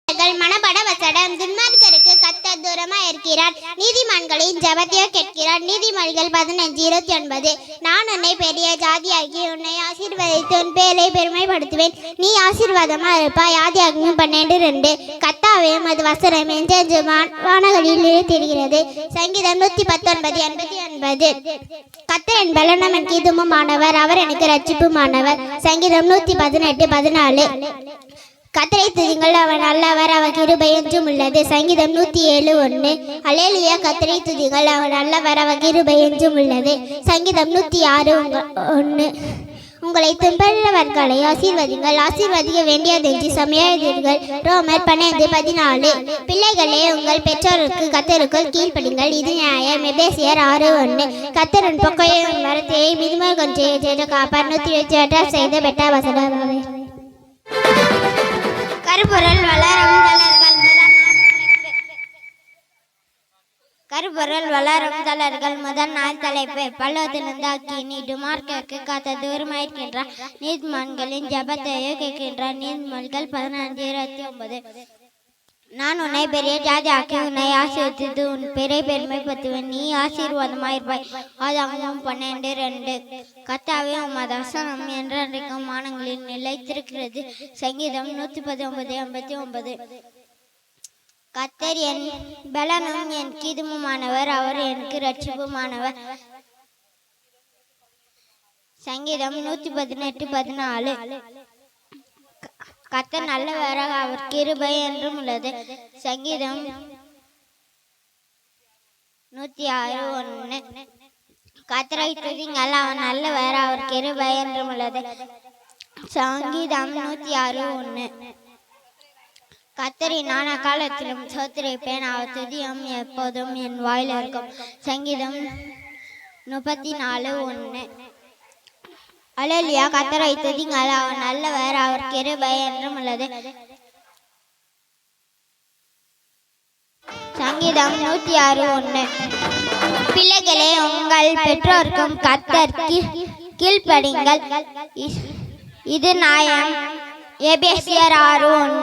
மனபட வசடம் துன்மார்க்கருக்கு கர்த்தர் தூரமாக இருக்கிறார். நீதிமான்களின் ஜெபத்தையோ கேட்கிறார். நீதிமொழிகள் 15:29. நான் உன்னை பெரிய ஜாதியாக்கி உன்னை ஆசீர்வதித்து உன் பேரை பெருமைப்படுத்துவேன். நீ ஆசீர்வாதமாக இருப்பாய். ஆதியாகமம் 12:2. கர்த்தாவே உமது வசனம் என்றென்று வானங்களில் தெரிகிறது. சங்கீதம் 119:89. கர்த்தர் என் பலனும் என் கீதமுமானவர், அவர் எனக்கு இரட்சிப்புமானவர். சங்கீதம் 118:14. கர்த்தரை துதியுங்கள், அவர் நல்லவர், அவர் கிருபை என்றும் உள்ளது. சங்கீதம் 107:1. அல்லேலூயா, கர்த்தரை துதியுங்கள், அவர் நல்லவர், அவர் கிருபை என்றும் உள்ளது. சங்கீதம் 106:1. உங்களை துன்புறுகிறவர்களை ஆசீர்வதிங்கள், ஆசீர்வதிக்க வேண்டியதென்று சமயாதீர்கள். ரோமர் 12:14. பிள்ளைகளே, உங்கள் பெற்றோருக்கு கர்த்தருக்குள் கீழ்ப்படிங்கள், இது நியாயம். எபேசியர் 6:1. கர்த்தரின் பொக்கையும் வரத்தையை மிதுமல் கொஞ்சம் காப்பார். 128 செய்த பெற்ற வசனமாவே. கருப்பொருள் வளரும் தளர்கள் முதல் நாள் தலைப்பு. பல்லவத்திலிருந்து அக்கினி. துன்மார்க்கருக்கு கர்த்தர் தூரமாயிருக்கின்றார். நீதிமான்களின் ஜெபத்தையோ கேட்கின்றார். நீதிமொழிகள் 15:29. நான் உன்னை பெரிய ஜாதியாக்கி உன்னை ஆசீர்வதித்து உன் பேரை பெருமைப்படுத்துவேன். நீ ஆசீர்வாதமாயிருப்பாய். ஆதியாகமம் 12:2. கர்த்தாவே உமது வசனம் என்றென்றைக்கும் வானங்களில் நிலைத்திருக்கிறது. சங்கீதம் 119:89. கர்த்தர் என் பலனும் என் கீதமுமானவர், அவர் எனக்கு இரட்சிப்புமானவர். சங்கீதம் 118:14. கர்த்தர் நல்லவர், அவர் கிருபை என்றும் உள்ளது. சங்கீதம் 106:1. கர்த்தரை துதியுங்கள், அவர் நல்லவர், அவர் கிருபை என்றும் உள்ளது. சங்கீதம் 106:1. கர்த்தரை நான் அக்காலத்திலும் ஸ்தோத்திரிப்பேன், அவர் துதியும் எப்போதும் என் வாயில் இருக்கும். சங்கீதம் 34:1. அல்லேலூயா, கர்த்தரை துதியுங்கள், அவர் நல்லவர், அவர் கிருபை என்றும் உள்ளது. சங்கீதம் 106:1. பிள்ளைகளே, உங்கள் பெற்றோருக்கும் கர்த்தர் கீழ்ப்படிங்கள், இது நியாயம். எபேசியர் 6:1.